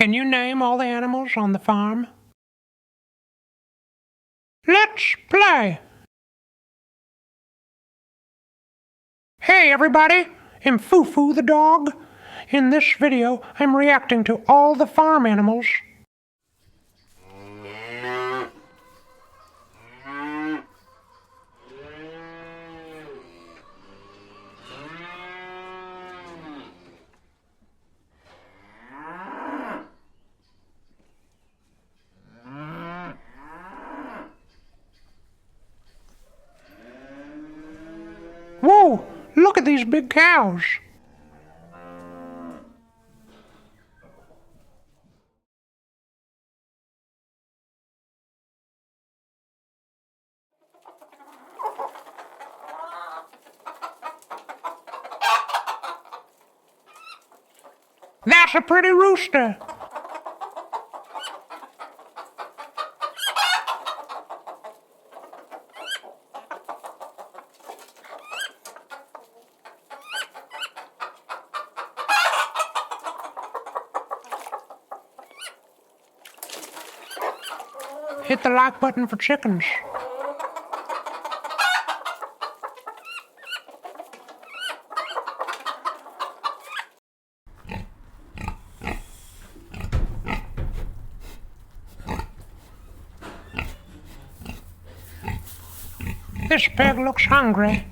Can you name all the animals on the farm? Let's play! Hey everybody, I'm Fufu the dog. In this video, I'm reacting to all the farm animals. Whoa! Look at these big cows! That's a pretty rooster! Hit the like button for chickens. This pig looks hungry.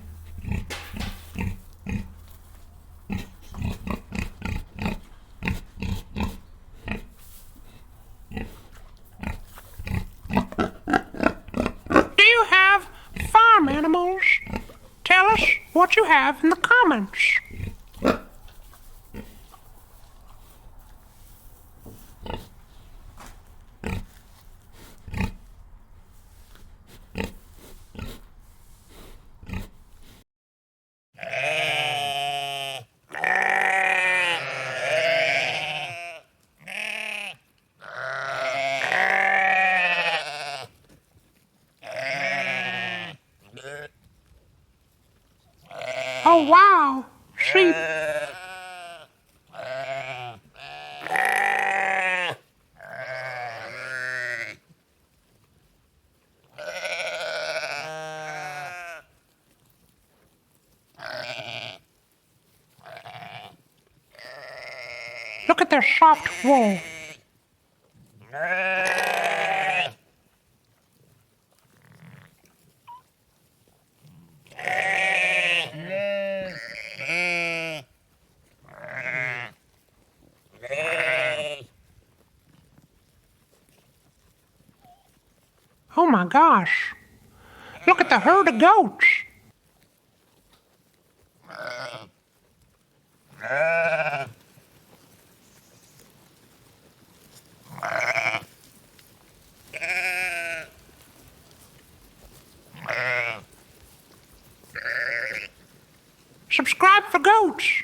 Do you have farm animals? Tell us what you have in the comments. Oh wow! Sheep! Look at their soft wool. Oh my gosh! Look at the herd of goats! Subscribe for goats!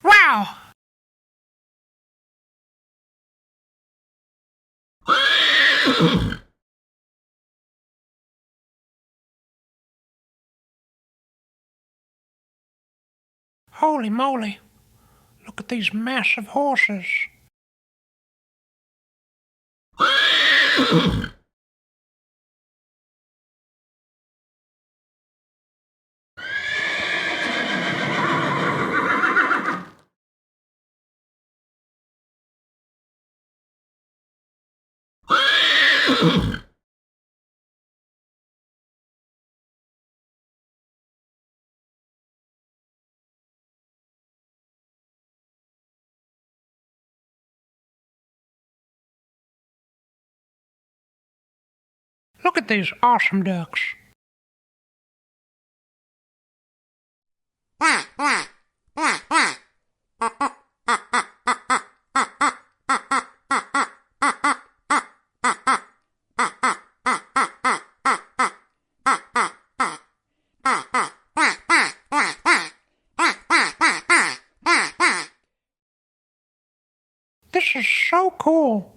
Wow! Holy moly! Look at these massive horses. Look at these awesome ducks. This is so cool.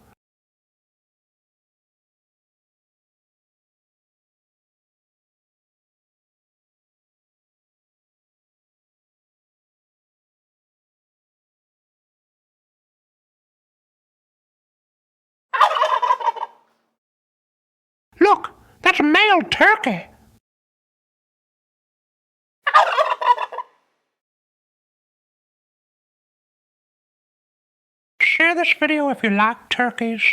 Look, that's a male turkey. Share this video if you like turkeys.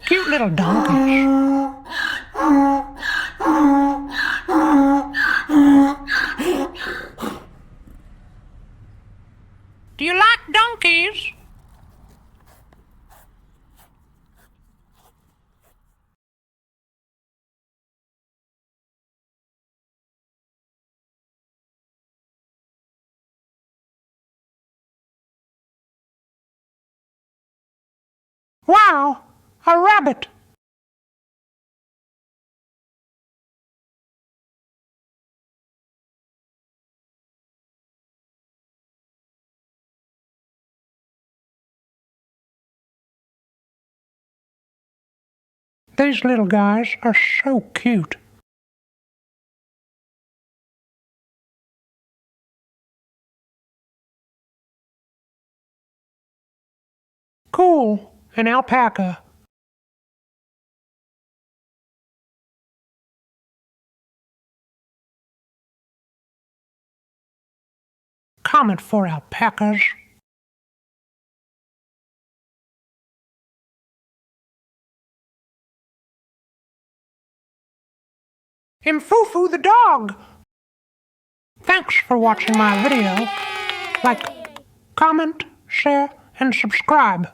Cute little donkeys. Do you like donkeys? Wow, a rabbit. These little guys are so cute. Cool, an alpaca. Comment for alpacas. I'm Fufu the dog. Thanks for watching my video. Like, comment, share, and subscribe.